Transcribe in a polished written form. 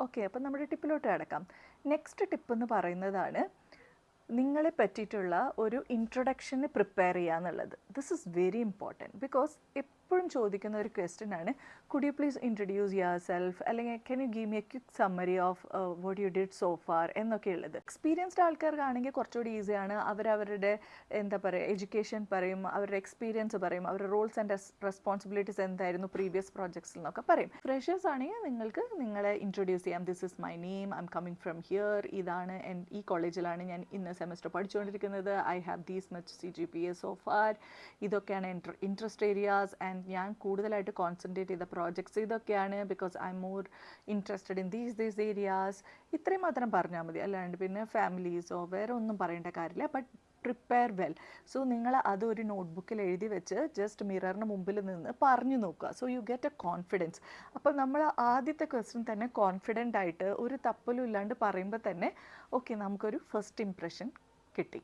Okay, അപ്പം നമ്മുടെ ടിപ്പിലോട്ട് കിടക്കാം. നെക്സ്റ്റ് ടിപ്പ് എന്ന് പറയുന്നതാണ് നിങ്ങളെ പറ്റിയിട്ടുള്ള ഒരു ഇൻട്രൊഡക്ഷന് പ്രിപ്പയർ ചെയ്യുക എന്നുള്ളത്. This is very important because എപ്പോഴും ചോദിക്കുന്ന ഒരു ക്വസ്റ്റ്യൻ ആണ്, could you please introduce yourself, അല്ലെങ്കിൽ can you give me a quick summary of what you did so far എന്നൊക്കെയുള്ളത്. എക്സ്പീരിയൻസ്ഡ് ആൾക്കാർക്കാണെങ്കിൽ കുറച്ചുകൂടി ഈസിയാണ്. അവരവരുടെ എന്താ പറയുക എഡ്യൂക്കേഷൻ പറയും, അവരുടെ എക്സ്പീരിയൻസ് പറയും, അവരുടെ റോൾസ് ആൻഡ് റെസ്പോൺസിബിലിറ്റീസ് എന്തായിരുന്നു പ്രീവിയസ് പ്രോജക്ട്സിൽ എന്നൊക്കെ പറയും. ഫ്രഷേഴ്സ് ആണെങ്കിൽ നിങ്ങൾക്ക് നിങ്ങളെ ഇൻട്രൊഡ്യൂസ് ചെയ്യാം. This is my name, I am coming from here, ഇതാണ് ഈ കോളേജിലാണ് ഞാൻ ഇന്ന സെമസ്റ്റർ പഠിച്ചുകൊണ്ടിരിക്കുന്നത്, I have these much CGPA so far, ഇതൊക്കെയാണ് ഇൻട്രസ്റ്റ് ഏരിയാസ് ആൻഡ് ഞാൻ കൂടുതലായിട്ട് കോൺസെൻട്രേറ്റ് ചെയ്ത പ്രോജക്ട്സ് ഇതൊക്കെയാണ്, because I am more interested in these areas. ഇത്രയും മാത്രം പറഞ്ഞാൽ മതി, അല്ലാണ്ട് പിന്നെ ഫാമിലീസോ വേറെ ഒന്നും പറയേണ്ട കാര്യമില്ല. But prepare well. സോ നിങ്ങൾ അതൊരു നോട്ട്ബുക്കിൽ എഴുതി വെച്ച് ജസ്റ്റ് മിററിന് മുമ്പിൽ നിന്ന് പറഞ്ഞു നോക്കുക. So you get A confidence. അപ്പോൾ നമ്മൾ ആദ്യത്തെ ക്വസ്റ്റ്യൻ തന്നെ കോൺഫിഡൻ്റ് ആയിട്ട് ഒരു തപ്പലും ഇല്ലാണ്ട് പറയുമ്പോൾ തന്നെ ഓക്കെ, നമുക്കൊരു ഫസ്റ്റ് ഇംപ്രഷൻ കിട്ടി.